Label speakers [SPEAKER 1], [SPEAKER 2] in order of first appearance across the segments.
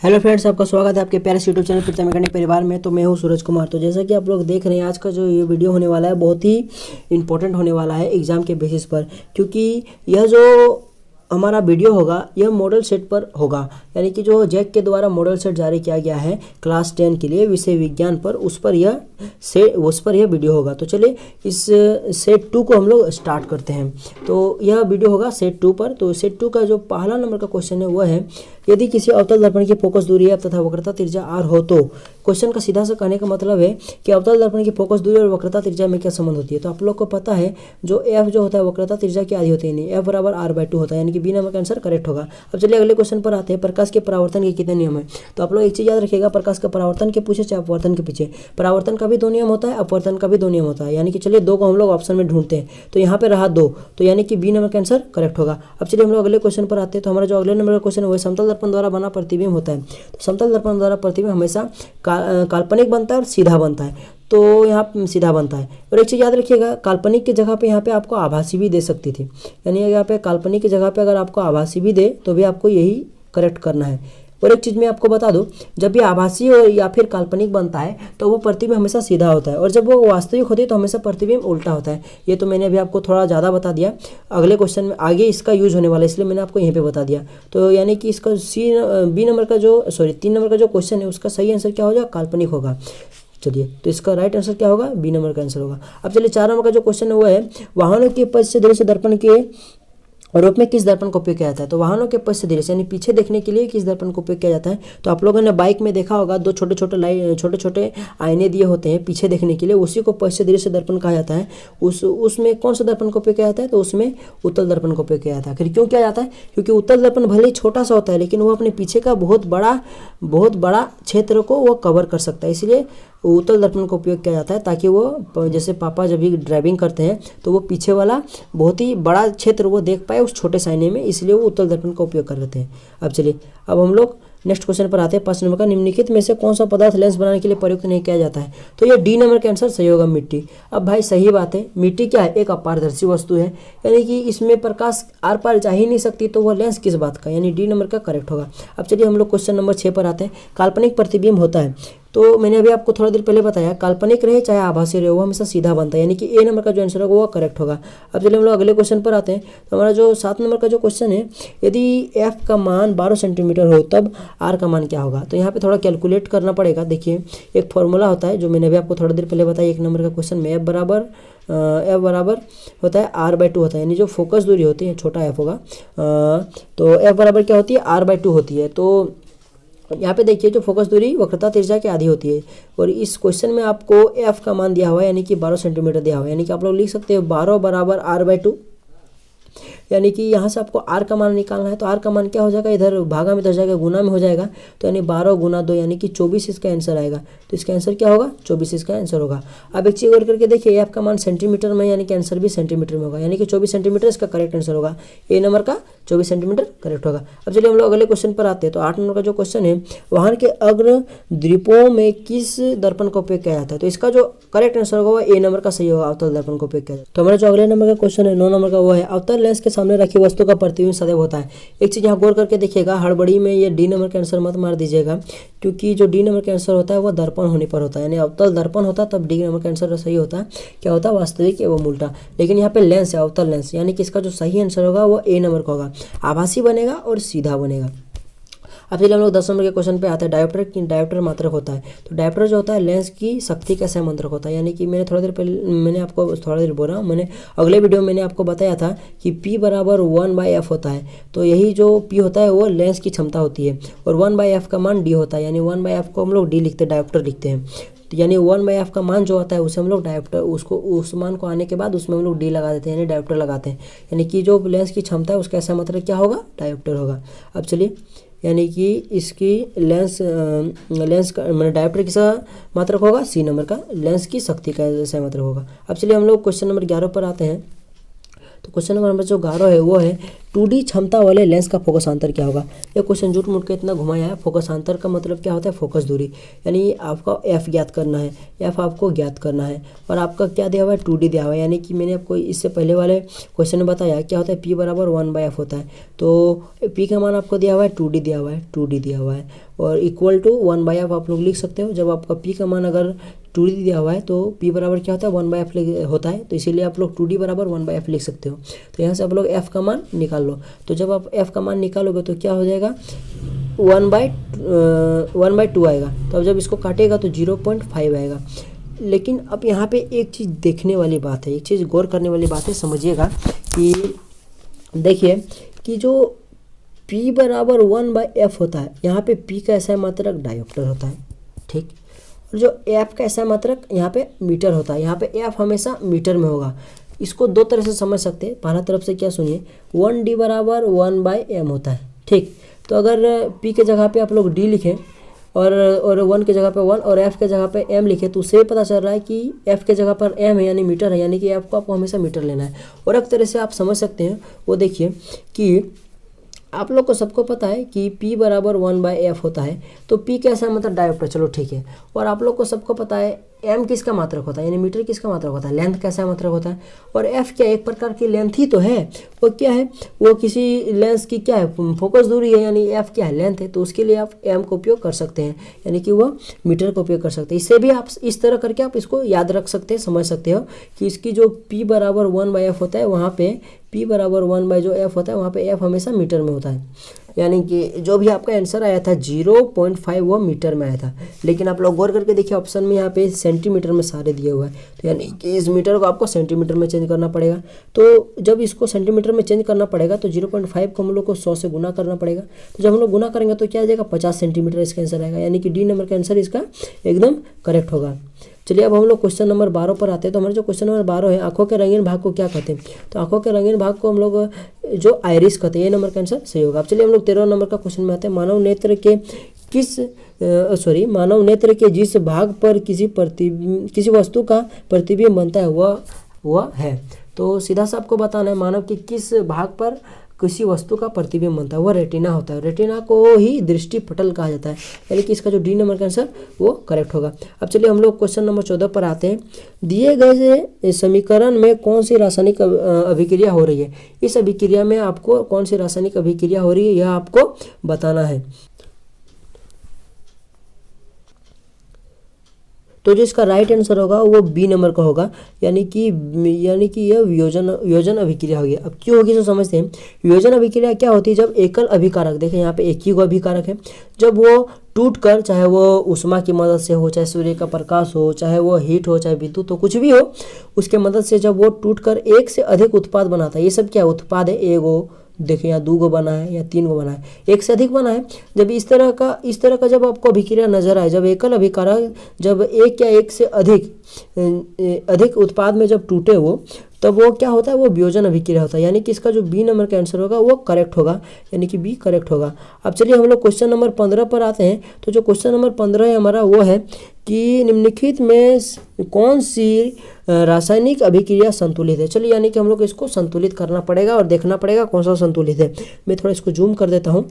[SPEAKER 1] Hello friends, आपका स्वागत है आपके प्यारे यूट्यूब चैनल पिक्चर मैकेनिक परिवार में। तो मैं हूं सूरज कुमार। तो जैसा कि आप लोग देख रहे हैं, आज का जो ये वीडियो होने वाला है बहुत ही इंपॉर्टेंट होने वाला है एग्ज़ाम के बेसिस पर, क्योंकि यह जो हमारा वीडियो होगा यह मॉडल सेट पर होगा। यानी कि जो जैक के द्वारा मॉडल सेट जारी किया गया है क्लास 10 के लिए विषय विज्ञान पर, उस पर यह वीडियो होगा। तो चलिए इस सेट 2 को हम लोग स्टार्ट करते हैं। तो यह वीडियो होगा सेट 2 पर। तो सेट 2 का जो पहला नंबर का क्वेश्चन है वह है, यदि किसी अवतल दर्पण की फोकस दूरी f तथा वक्रता त्रिज्या r हो तो। क्वेश्चन का सीधा सा कहने का मतलब है कि अवतल दर्पण की फोकस दूरी और वक्रता त्रिज्या में क्या संबंध होती है। तो आप लोग को पता है जो f जो होता है वक्रता त्रिज्या की आधी होती है, नहीं f बराबर r/2 होता है, यानी कि बी नंबर का आंसर करेक्ट होगा। अब चलिए अगले क्वेश्चन पर आते हैं। प्रकाश के परावर्तन के कितने नियम है। तो आप लोग एक चीज याद रखिएगा, प्रकाश का परावर्तन के पूछे चाहे अपवर्तन के पीछे, परावर्तन का भी 2 नियम होता है, अपवर्तन का भी 2 नियम होता है। यानी कि चलिए 2 को हम लोग ऑप्शन में ढूंढते हैं, तो यहाँ पे रहा 2, तो यानी कि बी नंबर का आंसर करेक्ट होगा। अब चलिए हम लोग अगले क्वेश्चन पर आते हैं। तो हमारा जो अगले नंबर का क्वेश्चन है वो समतल दर्पण द्वारा बना प्रतिबिंब होता है। तो समतल दर्पण द्वारा प्रतिबिंब हमेशा काल्पनिक बनता है और सीधा बनता है। तो यहाँ सीधा बनता है। और एक चीज़ याद रखिएगा, काल्पनिक की जगह पे यहाँ पे आपको आभासी भी दे सकती थी, यानी यहाँ पे काल्पनिक की जगह पे अगर आपको आभासी भी दे तो भी आपको यही करेक्ट करना है। और एक चीज़ मैं आपको बता दूं, जब भी आभासी और या फिर काल्पनिक बनता है तो वो प्रतिबिंब हमेशा सीधा होता है, और जब वो वास्तविक होती है तो हमेशा प्रतिबिंब उल्टा होता है। ये तो मैंने अभी आपको थोड़ा ज़्यादा बता दिया, अगले क्वेश्चन में आगे इसका यूज होने वाला है, इसलिए मैंने आपको यहीं पे बता दिया। तो यानी कि इसका 3 नंबर का जो क्वेश्चन है उसका सही आंसर क्या हो जाएगा, काल्पनिक होगा। चलिए तो इसका राइट आंसर क्या होगा, बी नंबर का आंसर होगा। अब चलिए 4 नंबर का जो क्वेश्चन है वो है, वाहनों के पश्च से दृश्य दर्पण के रूप में किस दर्पण का उपयोग किया जाता है। तो वाहनों के पश्च दृश्य यानी पीछे देखने के लिए किस दर्पण का उपयोग किया जाता है। तो आप लोगों ने बाइक में देखा होगा 2 छोटे छोटे आईने दिए होते हैं पीछे देखने के लिए, उसी को पश्च दृश्य दर्पण कहा जाता है। उसमें कौन सा दर्पण का उपयोग किया जाता है, तो उसमें उत्तल दर्पण का उपयोग किया जाता है। फिर क्यों किया जाता है, क्योंकि उत्तल दर्पण भले ही छोटा सा होता है लेकिन वो अपने पीछे का बहुत बड़ा क्षेत्र को वो कवर कर सकता है, इसलिए उत्तल दर्पण का उपयोग किया जाता है, ताकि वो जैसे पापा जब भी ड्राइविंग करते हैं तो वो पीछे वाला बहुत ही बड़ा क्षेत्र वो देख पाए उस छोटे साइने में, इसलिए वो उत्तल दर्पण का उपयोग कर लेते हैं। अब चलिए अब हम लोग नेक्स्ट क्वेश्चन पर आते हैं। 5 नंबर का, निम्नलिखित में से कौन सा पदार्थ लेंस बनाने के लिए प्रयुक्त नहीं किया जाता है। तो ये डी नंबर का आंसर सही होगा, मिट्टी। अब भाई सही बात है, मिट्टी क्या है, एक अपारदर्शी वस्तु है, यानी कि इसमें प्रकाश आर पार जा ही नहीं सकती, तो वह लेंस किस बात का, यानी डी नंबर का करेक्ट होगा। अब चलिए हम लोग क्वेश्चन नंबर 6 पर आते हैं। काल्पनिक प्रतिबिंब होता है, तो मैंने अभी आपको थोड़ा देर पहले बताया, काल्पनिक रहे चाहे आभासी रहे वो हमेशा सीधा बनता है, यानी कि ए नंबर का जो आंसर होगा वो करेक्ट होगा। अब चलिए हम लोग अगले क्वेश्चन पर आते हैं। तो हमारा जो 7 नंबर का जो क्वेश्चन है, यदि एफ का मान 12 सेंटीमीटर हो तब आर का मान क्या होगा। तो यहाँ पे थोड़ा कैलकुलेट करना पड़ेगा। देखिए एक फॉर्मूला होता है जो मैंने अभी आपको थोड़ा देर पहले बताया, 1 नंबर का क्वेश्चन में एफ बराबर होता है r/2 होता है, यानी जो फोकस दूरी होती है छोटा एफ होगा, तो एफ बराबर क्या होती है, r/2 होती है। तो यहाँ पे देखिए जो फोकस दूरी वक्रता त्रिज्या की आधी होती है, और इस क्वेश्चन में आपको f का मान दिया हुआ है यानी कि 12 सेंटीमीटर दिया हुआ है, यानी कि आप लोग लिख सकते हो 12 बराबर r/2, यानी कि यहाँ से आपको r का मान निकालना है। तो r का मान क्या हो जाएगा, इधर भागा में इधर जाएगा, गुना में हो जाएगा, तो यानी 12 गुना 2 यानी कि 24 इसका आंसर आएगा। तो इसका आंसर क्या होगा, 24 इसका आंसर होगा। अब एक चीज़ और करके देखिए, एफ का मान सेंटीमीटर में, यानी कि आंसर भी सेंटीमीटर में होगा, यानी कि 24 सेंटीमीटर इसका करेक्ट आंसर होगा। ए नंबर का 24 सेंटीमीटर करेक्ट होगा। अब चलिए हम लोग अगले क्वेश्चन पर आते हैं। तो 8 नंबर का जो क्वेश्चन है, वाहन के अग्र द्वीपों में किस दर्पण का उपयोग किया जाता है। तो इसका जो करेक्ट आंसर होगा वो ए नंबर का सही होगा, अवतल दर्पण का उपयोग किया जाता है। तो हमारा जो अगले नंबर का क्वेश्चन है 9 नंबर का, वो है अवतल लेंस के सामने रखी वस्तु का प्रतिबिंब सदैव होता है। एक चीज़ यहाँ गौर करके देखिएगा, हड़बड़ी में ये डी नंबर का आंसर मत मार दीजिएगा, क्योंकि जो डी नंबर का आंसर होता है वो दर्पण होने पर होता है, यानी अवतल दर्पण होता है तब डी नंबर का आंसर सही होता है। क्या होता है, वास्तविक एवं उल्टा। लेकिन यहाँ पे लेंस है, अवतल लेंस, यानी कि इसका जो सही आंसर होगा वो ए नंबर का होगा, आभासी बनेगा और सीधा बनेगा। अब चलिए हम लोग 10 नंबर के क्वेश्चन पे आते हैं। डायोप्टर मात्रक होता है। तो डायोप्टर जो होता है लेंस की शक्ति का सहमात्रक होता है, यानी कि मैंने आपको थोड़ा देर बोल रहा हूँ, मैंने अगले वीडियो में मैंने आपको बताया था कि P बराबर 1/f होता है। तो यही जो P होता है वो लेंस की क्षमता होती है, और 1/f का मान D होता है, यानी 1/f को हम लोग D लिखते हैं, डायोप्टर लिखते हैं। तो यानी 1/f का मान जो होता है उसे हम लोग डायोप्टर, उसको उस मान को आने के बाद उसमें हम लोग D लगा देते हैं, यानी डायोप्टर लगाते हैं, यानी कि जो लेंस की क्षमता है उसका ऐसा मतलब क्या होगा, डायोप्टर होगा। अब चलिए, यानी कि इसकी लेंस का मैंने डायोप्टर किसा मात्रक होगा, सी नंबर का लेंस की शक्ति का सहमात्रक होगा। अब चलिए हम लोग क्वेश्चन नंबर 11 पर आते हैं। तो क्वेश्चन नंबर जो 11 है वो है 2D क्षमता वाले लेंस का फोकस अंतर क्या होगा। ये क्वेश्चन झूठ मूठ के इतना घुमाया है। फोकस अंतर का मतलब क्या होता है, फोकस दूरी, यानी आपका एफ ज्ञात करना है, एफ आपको ज्ञात करना है। और आपका क्या दिया हुआ है, 2D दिया हुआ है, यानी कि मैंने आपको इससे पहले वाले क्वेश्चन में बताया क्या होता है, P बराबर 1/f होता है। तो P का मान आपको दिया हुआ है 2D दिया हुआ है, 2D दिया हुआ है, और इक्वल टू 1/f आप लोग लिख सकते हो। जब आपका P का मान अगर 2D दिया हुआ है तो P बराबर क्या होता है, 1/f होता है, तो इसीलिए आप लोग 2D बराबर 1/f लिख सकते हो। तो यहाँ से आप लोग f का मान निकाल लो। तो जब आप f का मान निकालोगे तो क्या हो जाएगा, 1/2 आएगा। तो अब जब इसको काटेगा तो 0.5 आएगा। लेकिन अब यहाँ पे एक चीज़ देखने वाली बात है, एक चीज़ गौर करने वाली बात है, समझिएगा कि देखिए कि जो P बराबर 1/f होता है, यहाँ पे P का ऐसा मात्रक डायोप्टर होता है, ठीक। और जो f का ऐसा मात्रक यहाँ पे मीटर होता है, यहाँ पे f हमेशा मीटर में होगा। इसको दो तरह से समझ सकते हैं। पहला तरफ से क्या सुनिए, 1D बराबर 1/m होता है, ठीक। तो अगर P के जगह पे आप लोग D लिखें और 1 के जगह पे 1 और f के जगह पे m लिखे, तो उससे पता चल रहा है कि f के जगह पर m है यानी मीटर है, यानी कि f को आपको हमेशा मीटर लेना है। और एक तरह से आप समझ सकते हैं, वो देखिए कि आप लोग को सबको पता है कि P बराबर 1/f होता है, तो P कैसा मतलब डायोप्टर, चलो ठीक है। और आप लोग को सबको पता है m किसका मात्रक होता है, यानी मीटर किसका मात्रक होता है, लेंथ कैसा मात्रक होता है। और f क्या एक प्रकार की लेंथ ही तो है, वो क्या है, वो किसी लेंस की क्या है, फोकस दूरी है, यानी f क्या है, लेंथ है। तो उसके लिए आप m का उपयोग कर सकते हैं, यानी कि वो मीटर का उपयोग कर सकते हैं। इससे भी आप इस तरह करके आप इसको याद रख सकते हैं, समझ सकते हो कि इसकी जो P बराबर 1/f होता है, वहाँ पे P बराबर 1/f होता है, वहाँ पे f हमेशा मीटर में होता है। यानी कि जो भी आपका आंसर आया था 0.5 वो मीटर में आया था। लेकिन आप लोग गौर करके देखिए ऑप्शन में यहाँ पे सेंटीमीटर में सारे दिए हुए हैं, तो यानी कि इस मीटर को आपको सेंटीमीटर में चेंज करना पड़ेगा। तो जब इसको सेंटीमीटर में चेंज करना पड़ेगा तो 0.5 को हम लोग को 100 से गुना करना पड़ेगा। तो जब हम लोग गुना करेंगे तो क्या आ जाएगा, 50 सेंटीमीटर इसका आंसर आएगा, यानी कि डी नंबर का आंसर इसका एकदम करेक्ट होगा। चलिए अब हम लोग क्वेश्चन नंबर 12 पर आते हैं। तो हमारे जो क्वेश्चन नंबर 12 है, आंखों के रंगीन भाग को क्या कहते हैं। तो आंखों के रंगीन भाग को हम लोग जो आइरिस कहते हैं, ये नंबर का आंसर सही होगा। अब चलिए हम लोग 13 नंबर का क्वेश्चन में आते हैं। मानव नेत्र के जिस भाग पर किसी वस्तु का प्रतिबिंब बनता है वह है। तो सीधा सा आपको बताना है मानव के किस भाग पर किसी वस्तु का प्रतिबिंब बनता है, वह रेटिना होता है। रेटिना को ही दृष्टि पटल कहा जाता है, यानी कि इसका जो डी नंबर का आंसर वो करेक्ट होगा। अब चलिए हम लोग क्वेश्चन नंबर 14 पर आते हैं। दिए गए समीकरण में कौन सी रासायनिक अभिक्रिया हो रही है। इस अभिक्रिया में आपको कौन सी रासायनिक अभिक्रिया हो रही है यह आपको बताना है। तो जो इसका राइट आंसर होगा वो बी नंबर का होगा, यानी कि यह वियोजन अभिक्रिया होगी। अब क्यों होगी तो समझते हैं। वियोजन अभिक्रिया क्या होती है, जब एकल अभिकारक, देखें यहाँ पे एक ही गो अभिकारक है, जब वो टूट कर, चाहे वो उष्मा की मदद से हो, चाहे सूर्य का प्रकाश हो, चाहे वो हीट हो, चाहे विद्युत हो, कुछ भी हो, उसके मदद से जब वो टूट कर एक से अधिक उत्पाद बनाता है। ये सब क्या उत्पाद है, एगो देखिए यहाँ 2 गो बना है या 3 गो बना है, एक से अधिक बना है। जब इस तरह का जब आपको अभिक्रिया नजर आए, जब एकल अभिकारक जब एक या एक से अधिक उत्पाद में जब टूटे वो, तब वो क्या होता है, वो वियोजन अभिक्रिया होता है। यानी कि इसका जो बी नंबर का आंसर होगा वो करेक्ट होगा, यानी कि बी करेक्ट होगा। अब चलिए हम लोग क्वेश्चन नंबर 15 पर आते हैं। तो जो क्वेश्चन नंबर 15 है हमारा वो है कि निम्नलिखित में कौन सी रासायनिक अभिक्रिया संतुलित है। चलिए यानी कि हम लोग इसको संतुलित करना पड़ेगा और देखना पड़ेगा कौन सा संतुलित है। मैं थोड़ा इसको जूम कर देता हूँ।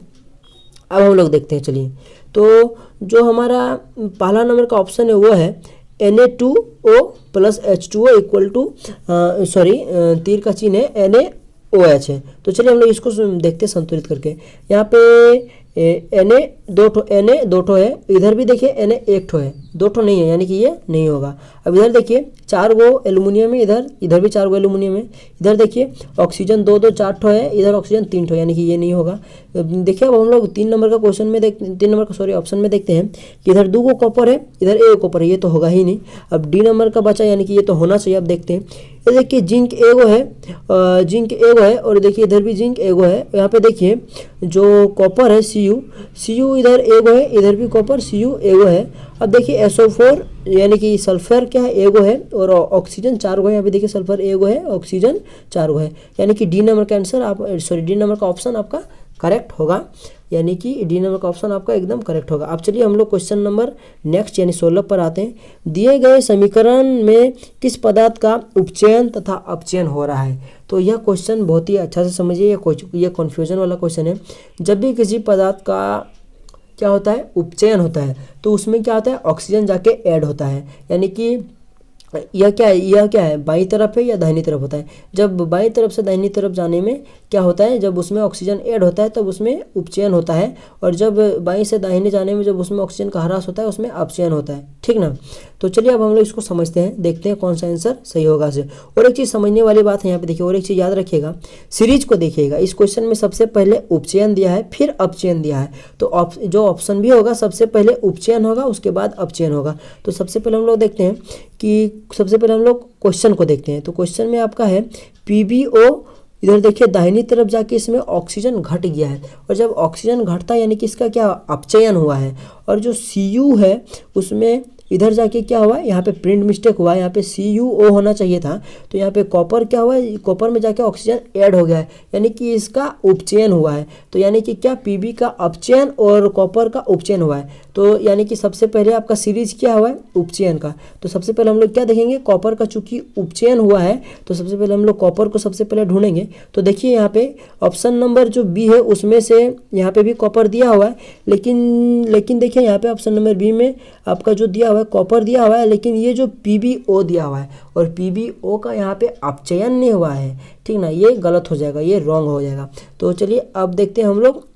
[SPEAKER 1] अब हम लोग देखते हैं। चलिए तो जो हमारा पहला नंबर का ऑप्शन है वो है Na2O plus H2O equal to तीर का चिन्ह है NaOH है। तो चलिए हम लोग इसको देखते हैं संतुलित करके। यहाँ पे Na 2 ठो है, इधर भी देखिए Na 1 ठो है, 2 ठो नहीं है, यानी कि ये नहीं होगा। अब इधर देखिए 4 गो एल्युमिनियम है, इधर भी 4 गो एल्युमिनियम है। इधर देखिए ऑक्सीजन 2 4 ठो है, इधर ऑक्सीजन 3 ठो, यानी कि ये नहीं होगा। देखिए अब हम लोग 3 नंबर का क्वेश्चन में ऑप्शन में देखते हैं कि इधर 2 गो कॉपर है, इधर 1 कॉपर है, ये तो होगा ही नहीं। अब डी नंबर का बचा, यानी कि ये तो होना चाहिए। अब देखते हैं, ये देखिए जिंक एगो है और देखिए इधर भी जिंक एगो है। यहाँ पे देखिए जो कॉपर है Cu इधर एगो है, इधर भी कॉपर Cu एगो है। अब देखिए SO4 यानी कि सल्फर क्या है, एगो है, और ऑक्सीजन 4 गो है। यहाँ पे देखिए सल्फर एगो है, ऑक्सीजन 4 गो है, यानी कि डी नंबर का आंसर डी नंबर का ऑप्शन आपका करेक्ट होगा। यानी कि डी नंबर का ऑप्शन आपका एकदम करेक्ट होगा। अब चलिए हम लोग क्वेश्चन नंबर नेक्स्ट यानी 16 पर आते हैं। दिए गए समीकरण में किस पदार्थ का उपचयन तथा अपचयन हो रहा है। तो यह क्वेश्चन बहुत ही अच्छा से समझिए, यह कन्फ्यूजन वाला क्वेश्चन है। जब भी किसी पदार्थ का क्या होता है, उपचयन होता है, तो उसमें क्या होता है, ऑक्सीजन जाके ऐड होता है। यानी कि यह क्या है, बाईं तरफ है या दाहिनी तरफ होता है। जब बाईं तरफ से दाहिनी तरफ जाने में क्या होता है, जब उसमें ऑक्सीजन ऐड होता है तब उसमें उपचयन होता है, और जब बाईं से दाहिने जाने में जब उसमें ऑक्सीजन का ह्रास होता है उसमें अपचयन होता है। ठीक ना। तो चलिए अब हम लोग इसको समझते हैं, देखते हैं कौन सा आंसर सही होगा इसे। और एक चीज़ समझने वाली बात है यहाँ पे देखिए, और एक चीज़ याद रखिएगा, सीरीज को देखिएगा। इस क्वेश्चन में सबसे पहले उपचयन दिया है, फिर अपचयन दिया है। तो जो ऑप्शन भी होगा सबसे पहले उपचयन होगा, उसके बाद अपचयन होगा। तो सबसे पहले हम लोग देखते हैं कि सबसे पहले हम लोग क्वेश्चन को देखते हैं। तो क्वेश्चन में आपका है PbO, इधर देखिए दाहिनी तरफ जाके इसमें ऑक्सीजन घट गया है, और जब ऑक्सीजन घटता है यानी कि इसका क्या अपचयन हुआ है। और जो Cu है उसमें इधर जाके क्या हुआ है, यहाँ पे प्रिंट मिस्टेक हुआ है, यहाँ पे CuO होना चाहिए था, तो यहाँ पे कॉपर क्या हुआ है, कॉपर में जाके ऑक्सीजन ऐड हो गया है, यानी कि इसका उपचयन हुआ है। तो यानी कि क्या, Pb का अपचयन और कॉपर का उपचयन हुआ है। तो यानी कि सबसे पहले आपका सीरीज क्या हुआ है, उपचयन का। तो सबसे पहले हम लोग क्या देखेंगे, कॉपर का चूंकि उपचयन हुआ है तो सबसे पहले हम लोग कॉपर को सबसे पहले ढूंढेंगे। तो देखिए यहाँ पे ऑप्शन नंबर जो बी है उसमें से यहाँ पे भी कॉपर दिया हुआ है, लेकिन देखिए यहाँ पे ऑप्शन नंबर बी में आपका जो दिया हुआ है कॉपर दिया हुआ है, लेकिन ये जो PbO दिया हुआ है और PbO का यहाँ पे अपचयन नहीं हुआ है। ठीक ना, ये गलत हो जाएगा, ये रॉन्ग हो जाएगा। तो चलिए अब देखते हैं हम लोग,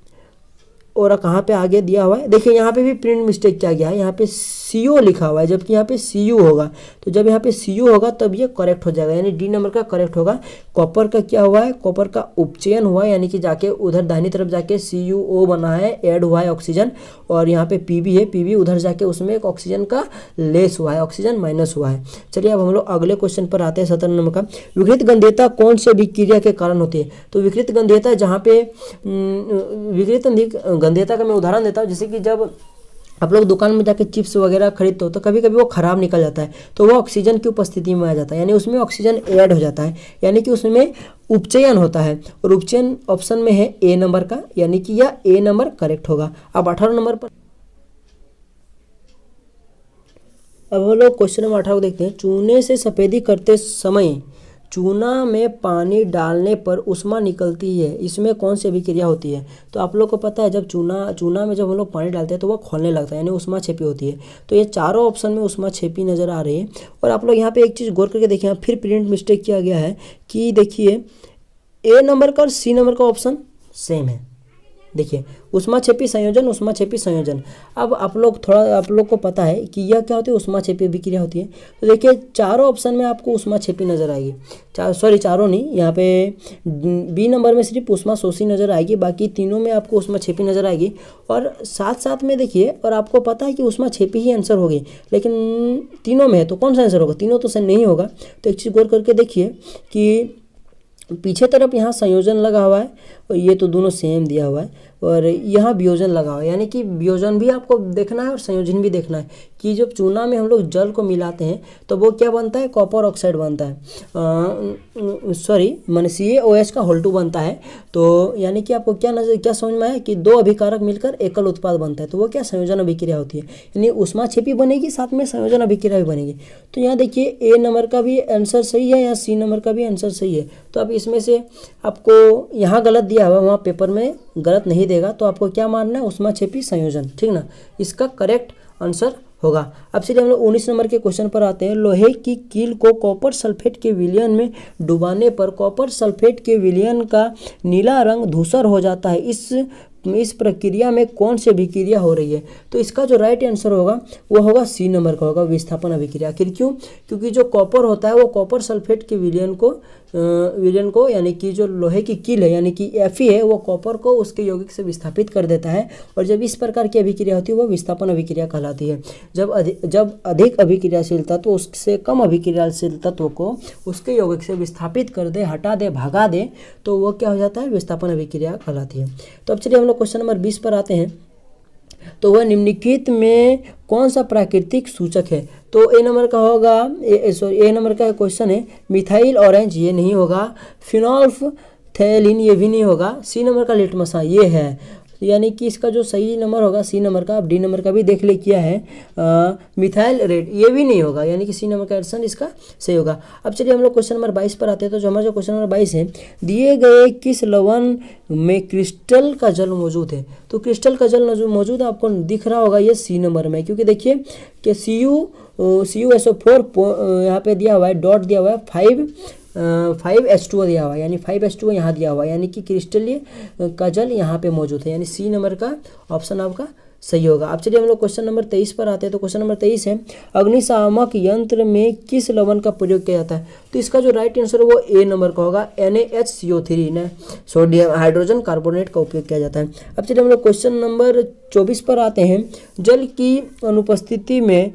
[SPEAKER 1] और कहाँ पे आगे दिया हुआ है, देखिए यहाँ पे भी प्रिंट मिस्टेक क्या गया है, यहाँ पे CO लिखा हुआ है जबकि यहाँ पे Cu होगा। तो जब यहाँ पे Cu होगा तब ये करेक्ट हो जाएगा, यानी डी नंबर का करेक्ट होगा। कॉपर का क्या हुआ है, कॉपर का उपचयन हुआ है, यानी कि जाके उधर दाहिनी तरफ जाके CuO बना है, ऐड हुआ है ऑक्सीजन, और यहाँ पे Pb है, Pb उधर जाके उसमें एक ऑक्सीजन का लेस हुआ है, ऑक्सीजन माइनस हुआ है। चलिए अब हम लोग अगले क्वेश्चन पर आते हैं, 17 नंबर का। विकृत गंध्यता कौन से अभिक्रिया के कारण होती है। तो विकृत गंध्यता जहाँ पे विकृत गंध्यता का मैं उदाहरण देता हूँ, जैसे कि जब आप लोग दुकान में जाके चिप्स वगैरह खरीदते हो तो कभी कभी वो ख़राब निकल जाता है, तो वो ऑक्सीजन की उपस्थिति में आ जाता है, यानी उसमें ऑक्सीजन ऐड हो जाता है, यानी कि उसमें उपचयन होता है। और उपचयन ऑप्शन में है A नंबर का, यानी कि यह A नंबर करेक्ट होगा। अब 18 नंबर पर अब हम लोग क्वेश्चन नंबर 18 को देखते हैं। चूने से सफेदी करते समय चूना में पानी डालने पर उष्मा निकलती है, इसमें कौन सी अभिक्रिया होती है। तो आप लोग को पता है जब चूना में जब हम लोग पानी डालते हैं तो वो खोलने लगता है, यानी उष्मा छेपी होती है। तो ये चारों ऑप्शन में उष्मा छेपी नज़र आ रही है। और आप लोग यहाँ पे एक चीज़ गौर करके देखिए, फिर प्रिंट मिस्टेक किया गया है कि देखिए A नंबर का और C नंबर का ऑप्शन सेम है। देखिए उष्मा छेपी संयोजन, उष्मा छेपी संयोजन। अब आप लोग को पता है कि यह क्या होती है, उष्मा छेपी अभिक्रिया होती है। तो देखिए चारों ऑप्शन में आपको उष्मा छेपी नजर आएगी, चारों नहीं, यहाँ पे B नंबर में सिर्फ उष्मा शोषी नजर आएगी, बाकी तीनों में आपको उष्मा छेपी नजर आएगी। और साथ में देखिए, और आपको पता है कि उष्मा छेपी ही आंसर होगी, लेकिन तीनों में है तो कौन सा आंसर होगा, तीनों तो सही नहीं होगा। तो एक चीज़ गौर करके देखिए कि पीछे तरफ यहाँ संयोजन लगा हुआ है और ये तो दोनों सेम दिया हुआ है, और यहाँ वियोजन लगा हुआ है, यानी कि वियोजन भी आपको देखना है और संयोजन भी देखना है कि जब चूना में हम लोग जल को मिलाते हैं तो वो क्या बनता है, कॉपर ऑक्साइड बनता है, माने CaOH का होल 2 बनता है। तो यानी कि आपको क्या समझ में आया कि दो अभिकारक मिलकर एकल उत्पाद बनता है, तो वो क्या संयोजन अभिक्रिया होती है, यानी उष्मा छेपी बनेगी, साथ में संयोजन अभिक्रिया भी बनेगी। तो यहाँ देखिए A नंबर का भी आंसर सही है, यहाँ C नंबर का भी आंसर सही है। तो अब इसमें से आपको यहाँ गलत दिया हुआ, वहाँ पेपर में गलत नहीं देगा, तो आपको क्या मानना है, उष्मा छेपी संयोजन। ठीक ना, इसका करेक्ट आंसर होगा। अब चलिए हम लोग 19 नंबर के क्वेश्चन पर आते हैं। लोहे की कील को कॉपर सल्फेट के विलयन में डुबाने पर कॉपर सल्फेट के विलयन का नीला रंग धूसर हो जाता है, इस प्रक्रिया में कौन सी अभिक्रिया हो रही है। तो इसका जो राइट आंसर होगा वो होगा C नंबर का होगा, विस्थापन अभिक्रिया। आखिर क्यों, क्योंकि जो कॉपर होता है वो कॉपर सल्फेट के विलयन को यानी कि जो लोहे की कील है यानी कि Fe है वो कॉपर को उसके यौगिक से विस्थापित कर देता है, और जब इस प्रकार की अभिक्रिया होती है वो विस्थापन अभिक्रिया कहलाती है। जब अधिक अभिक्रियाशील तत्व उससे कम अभिक्रियाशील तत्व को उसके यौगिक से विस्थापित कर दे, हटा दे, भगा दे, तो वो क्या हो जाता है, विस्थापन अभिक्रिया कहलाती है। तो अब चलिए हम लोग क्वेश्चन नंबर 20 पर आते हैं। तो वह निम्नलिखित में कौन सा प्राकृतिक सूचक है। तो A नंबर का होगा, A नंबर का क्वेश्चन है मिथाइल ऑरेंज, ये नहीं होगा। फिनोल्फथैलीन, ये भी नहीं होगा। C नंबर का लिटमस, ये है। यानी कि इसका जो सही नंबर होगा सी नंबर का, अब डी नंबर का भी देख ले किया है, मिथाइल रेड, ये भी नहीं होगा, यानी कि सी नंबर का आंसर इसका सही होगा। अब चलिए हम लोग क्वेश्चन नंबर 22 पर आते हैं। तो जो हमारा जो क्वेश्चन नंबर 22 है, दिए गए किस लवण में क्रिस्टल का जल मौजूद है? तो क्रिस्टल का जल मौजूद है, आपको दिख रहा होगा ये सी नंबर में, क्योंकि देखिए कि CuSO4 यहाँ पे दिया हुआ है, डॉट दिया हुआ है, 5H2O दिया हुआ है, यानी 5H2O यहाँ दिया हुआ है, यानी कि क्रिस्टलीय का जल यहाँ पे मौजूद है, यानी सी नंबर का ऑप्शन आपका सही होगा। अब चलिए हम लोग क्वेश्चन नंबर 23 पर आते हैं। तो क्वेश्चन नंबर 23 है, अग्निशामक यंत्र में किस लवण का प्रयोग किया जाता है? तो इसका जो राइट आंसर है वो ए नंबर का होगा, NaHCO3 ना, सोडियम हाइड्रोजन कार्बोनेट का उपयोग किया जाता है। अब चलिए हम लोग क्वेश्चन नंबर 24 पर आते हैं। जल की अनुपस्थिति में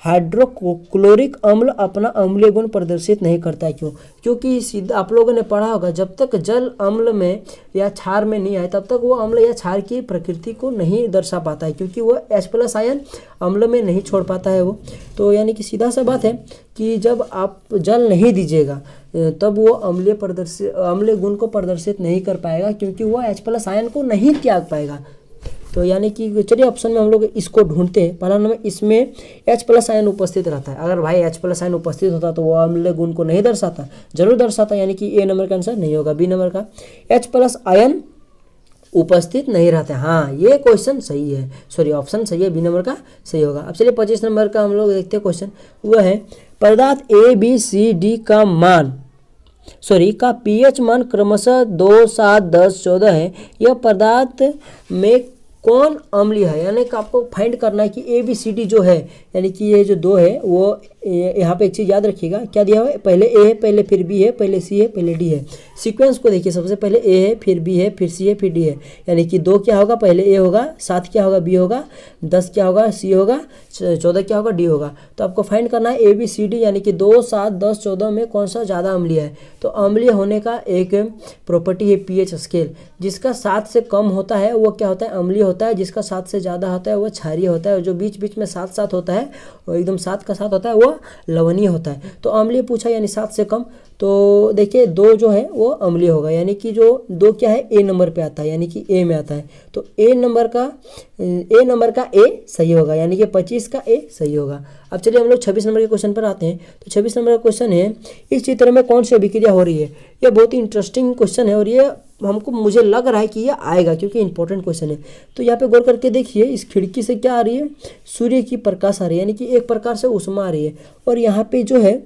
[SPEAKER 1] हाइड्रोक्लोरिक अम्ल अपना अम्लीय गुण प्रदर्शित नहीं करता है, क्यों? क्योंकि सीधा आप लोगों ने पढ़ा होगा, जब तक जल अम्ल में या क्षार में नहीं आए तब तक वो अम्ल या क्षार की प्रकृति को नहीं दर्शा पाता है, क्योंकि वो H+ आयन अम्ल में नहीं छोड़ पाता है वो। तो यानी कि सीधा सा बात है कि जब आप जल नहीं दीजिएगा तब वो अम्लीय गुण को प्रदर्शित नहीं कर पाएगा, क्योंकि वो H+ आयन को नहीं त्याग पाएगा। तो यानी कि चलिए ऑप्शन में हम लोग इसको ढूंढते हैं। पहला नंबर, इसमें H+ आयन उपस्थित रहता है। अगर भाई H+ आयन उपस्थित होता तो वो अम्लीय गुण को नहीं दर्शाता, जरूर दर्शाता, यानी कि ए नंबर का आंसर नहीं होगा, बी नंबर का H+ आयन उपस्थित नहीं रहते। हाँ, ये क्वेश्चन सही है, सॉरी ऑप्शन सही है, बी नंबर का सही होगा। अब चलिए 25 नंबर का हम लोग देखते हैं क्वेश्चन, वह है पदार्थ ABCD का pH मान क्रमशः 2, 7, 10, 14 है। यह पदार्थ में कौन अम्लीय है? यानी कि आपको फाइंड करना है कि ABCD जो है, यानी कि ये जो दो है वो, यहाँ पे एक चीज़ याद रखिएगा, क्या दिया हुआ है, पहले A है, पहले फिर B है, पहले C है, पहले D है। सीक्वेंस को देखिए, सबसे पहले A है, फिर B है, फिर C है, फिर D है, यानी कि 2 क्या होगा, पहले A होगा, 7 क्या होगा, B होगा, 10 क्या होगा, C होगा, 14 क्या होगा, D होगा। तो आपको फाइंड करना है ABCD, यानी कि 2, 7, 10, 14 में कौन सा ज़्यादा अम्लीय है। तो अम्लीय होने का एक प्रॉपर्टी है pH स्केल, जिसका 7 से कम होता है वो क्या होता है, अम्लीय होता है, जिसका 7 से ज़्यादा होता है वो क्षारीय होता है, जो बीच बीच में 7 होता है, और एकदम 7 का 7 होता है वो लवणीय होता है। तो अम्लीय पूछा, यानी 7 से कम, तो देखिए 2 जो है वो अम्लीय होगा, यानी कि जो 2 क्या है, ए नंबर पे आता है, यानी कि ए में आता है। तो ए नंबर का ए सही होगा, यानी कि 25 का ए सही होगा। अब चलिए हम लोग 26 नंबर के क्वेश्चन पर आते हैं। तो 26 नंबर का क्वेश्चन है, इस चित्र में कौन सी अभिक्रिया हो रही है? यह बहुत ही इंटरेस्टिंग क्वेश्चन है, और ये मुझे लग रहा है कि ये आएगा, क्योंकि इंपॉर्टेंट क्वेश्चन है। तो यहाँ पे गौर करके देखिए, इस खिड़की से क्या आ रही है, सूर्य की प्रकाश आ रही है, यानी कि एक प्रकार से ऊष्मा आ रही है, और यहाँ पे जो है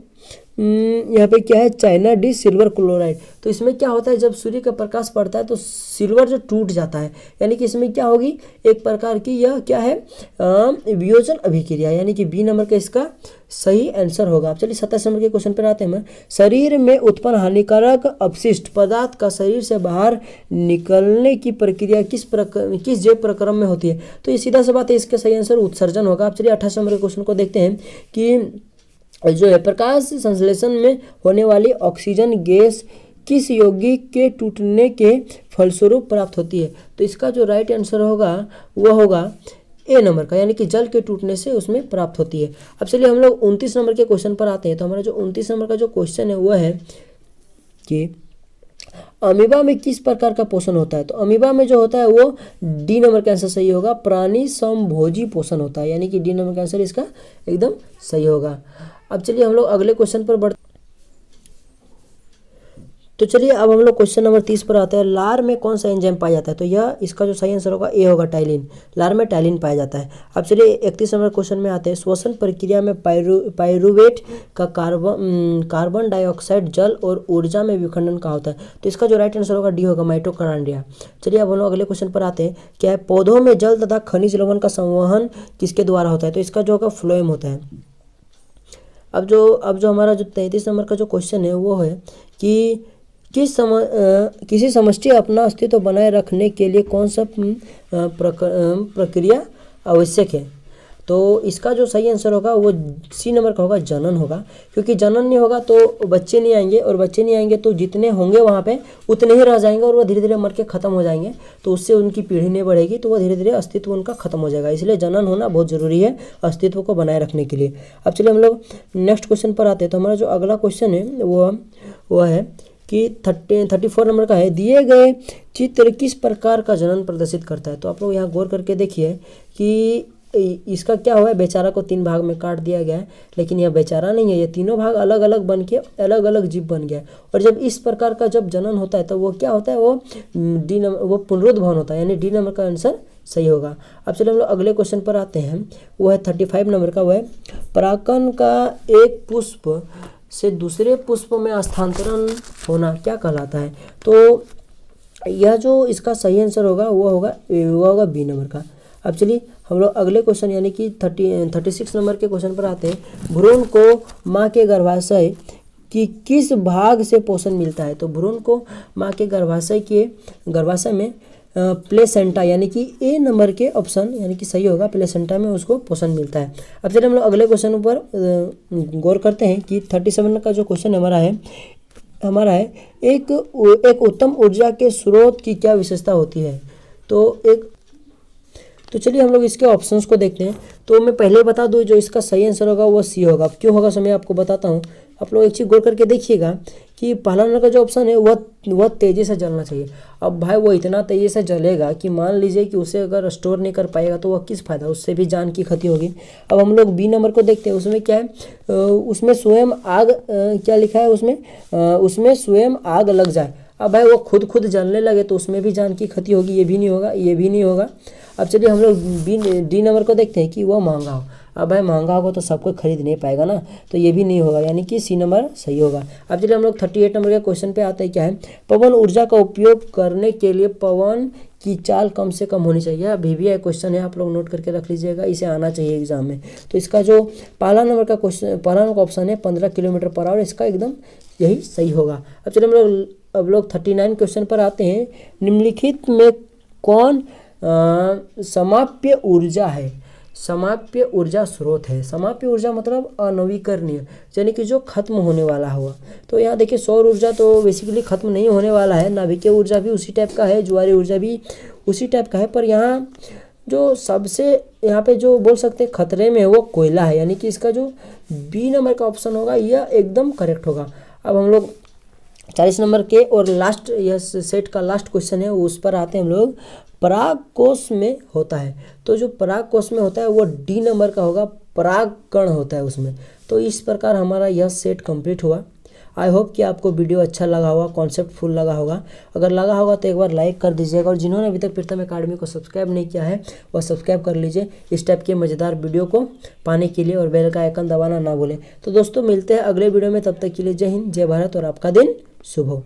[SPEAKER 1] यहाँ पे क्या है, चाइना डी सिल्वर क्लोराइड। तो इसमें क्या होता है, जब सूर्य का प्रकाश पड़ता है तो सिल्वर जो टूट जाता है, यानी कि इसमें क्या होगी, एक प्रकार की यह क्या है, वियोजन अभिक्रिया, यानी कि बी नंबर का इसका सही आंसर होगा। अब चलिए 27 नंबर के क्वेश्चन पर आते हैं। शरीर में उत्पन्न हानिकारक अपशिष्ट पदार्थ का शरीर से बाहर निकलने की प्रक्रिया किस जैव प्रक्रम में होती है? तो ये सीधा सा बात है, इसका सही आंसर उत्सर्जन होगा। अब चलिए 28 नंबर के क्वेश्चन को देखते हैं कि जो है प्रकाश संश्लेषण में होने वाली ऑक्सीजन गैस किस यौगिक के टूटने के फलस्वरूप प्राप्त होती है? तो इसका जो राइट आंसर होगा वह होगा ए नंबर का, यानी कि जल के टूटने से उसमें प्राप्त होती है। अब चलिए हम लोग 29 नंबर के क्वेश्चन पर आते हैं। तो हमारा जो 29 नंबर का जो क्वेश्चन है वह है कि अमीबा में किस प्रकार का पोषण होता है? तो अमीबा में जो होता है वो डी नंबर का आंसर सही होगा, प्राणी समभोजी पोषण होता है, यानी कि डी नंबर का आंसर इसका एकदम सही होगा। अब चलिए हम लोग अगले क्वेश्चन पर बढ़ते। तो चलिए अब हम लोग क्वेश्चन नंबर 30 पर आते हैं। लार में कौन सा एंजाइम पाया जाता है? तो यह इसका जो सही आंसर होगा ए होगा, टाइलिन। लार में टाइलिन पाया जाता है। अब चलिए 31 नंबर क्वेश्चन में आते हैं। श्वसन प्रक्रिया में पाइरूवेट का कार्बन डाइऑक्साइड जल और ऊर्जा में विखंडन का होता है। तो इसका जो राइट आंसर होगा डी होगा, माइटोकॉन्ड्रिया। चलिए अब हम लोग अगले क्वेश्चन पर आते हैं। क्या है, पौधों में जल तथा खनिज लवण का संवहन किसके द्वारा होता है? तो इसका जो होगा फ्लोएम होता है। अब जो हमारा जो 33 नंबर का जो क्वेश्चन है वो है कि किसी समष्टि अपना अस्तित्व बनाए रखने के लिए कौन सा प्रक्रिया आवश्यक है? तो इसका जो सही आंसर होगा वो सी नंबर का होगा, जनन होगा। क्योंकि जनन नहीं होगा तो बच्चे नहीं आएंगे, और बच्चे नहीं आएंगे तो जितने होंगे वहाँ पे उतने ही रह जाएंगे, और वह धीरे धीरे मर के ख़त्म हो जाएंगे। तो उससे उनकी पीढ़ी नहीं बढ़ेगी, तो वह धीरे धीरे अस्तित्व उनका खत्म हो जाएगा। इसलिए जनन होना बहुत ज़रूरी है अस्तित्व को बनाए रखने के लिए। अब चलिए हम लोग नेक्स्ट क्वेश्चन पर आते हैं। तो हमारा जो अगला क्वेश्चन है वो है कि 34 नंबर का है, दिए गए चित्र किस प्रकार का जनन प्रदर्शित करता है। तो आप लोग यहाँ गौर करके देखिए कि इसका क्या हुआ है, बेचारा को 3 भाग में काट दिया गया है, लेकिन यह बेचारा नहीं है, ये तीनों भाग अलग अलग बन के अलग अलग जीव बन गया है। और जब इस प्रकार का जब जनन होता है तो वो क्या होता है, वो पुनरुद्भवन होता है, यानी डी नंबर का आंसर सही होगा। अब चलो हम लोग अगले क्वेश्चन पर आते हैं, वो है 35 नंबर का, वो है परागकण का एक पुष्प से दूसरे पुष्प में स्थानांतरण होना क्या कहलाता है। तो यह जो इसका सही आंसर होगा वो होगा बी नंबर का। अब चलिए हम लोग अगले क्वेश्चन यानी कि 36 नंबर के क्वेश्चन पर आते हैं। भ्रूण को माँ के गर्भाशय कि किस भाग से पोषण मिलता है। तो भ्रूण को माँ के गर्भाशय में प्लेसेंटा यानी कि ए नंबर के ऑप्शन यानी कि सही होगा, प्लेसेंटा में उसको पोषण मिलता है। अब चलिए हम लोग अगले क्वेश्चन पर गौर करते हैं कि 37 का जो क्वेश्चन हमारा है एक उत्तम ऊर्जा के स्रोत की क्या विशेषता होती है। तो चलिए हम लोग इसके ऑप्शंस को देखते हैं। तो मैं पहले बता दूं, जो इसका सही आंसर होगा वो सी होगा। क्यों होगा समय आपको बताता हूँ, आप लोग एक चीज़ गौर करके देखिएगा कि पहला नंबर का जो ऑप्शन है वह तेज़ी से जलना चाहिए। अब भाई वो इतना तेज़ी से जलेगा कि मान लीजिए कि उसे अगर स्टोर नहीं कर पाएगा तो वह किस फायदा, उससे भी जान की क्षति होगी। अब हम लोग बी नंबर को देखते हैं, उसमें क्या है, उसमें स्वयं आग क्या लिखा है, उसमें स्वयं आग लग जाए। अब भाई वो खुद जलने लगे तो उसमें भी जान की क्षति होगी, ये भी नहीं होगा। अब चलिए हम लोग डी नंबर को देखते हैं कि वह महंगा हो। अब भाई महंगा होगा तो सब कोई खरीद नहीं पाएगा ना, तो ये भी नहीं होगा, यानी कि सी नंबर सही होगा। अब चलिए हम लोग 38 नंबर के क्वेश्चन पे आते हैं, क्या है, पवन ऊर्जा का उपयोग करने के लिए पवन की चाल कम से कम होनी चाहिए। अभी भी एक क्वेश्चन है, आप लोग नोट करके रख लीजिएगा, इसे आना चाहिए एग्जाम में। तो इसका जो पहला नंबर का ऑप्शन है 15 किलोमीटर पर आवर, इसका एकदम यही सही होगा। अब चलिए अब लोग 39 क्वेश्चन पर आते हैं। निम्नलिखित में कौन समाप्य ऊर्जा है, समाप्य ऊर्जा स्रोत है। समाप्य ऊर्जा मतलब अनवीकरणीय, यानी कि जो खत्म होने वाला हुआ। तो यहाँ देखिए सौर ऊर्जा तो बेसिकली खत्म नहीं होने वाला है, नाभिकीय ऊर्जा भी उसी टाइप का है, ज्वारीय ऊर्जा भी उसी टाइप का है। पर यहाँ जो सबसे यहाँ पे जो बोल सकते हैं खतरे में है वो कोयला है, यानी कि इसका जो बी नंबर का ऑप्शन होगा यह एकदम करेक्ट होगा। अब हम लोग 40 नंबर के और लास्ट यह सेट का लास्ट क्वेश्चन है, उस पर आते हैं हम लोग। पराग कोश में होता है, तो जो पराग कोश में होता है वो डी नंबर का होगा, पराग कण होता है उसमें। तो इस प्रकार हमारा यह सेट कंप्लीट हुआ। आई होप कि आपको वीडियो अच्छा लगा होगा, कॉन्सेप्ट फुल लगा होगा। अगर लगा होगा तो एक बार लाइक कर दीजिएगा, और जिन्होंने अभी तक प्रीतम एकेडमी को सब्सक्राइब नहीं किया है वह सब्सक्राइब कर लीजिए इस टाइप के मज़ेदार वीडियो को पाने के लिए, और बेल का आइकन दबाना ना भूलें। तो दोस्तों मिलते हैं अगले वीडियो में, तब तक के लिए जय हिंद, जय भारत, और आपका दिन शुभ हो।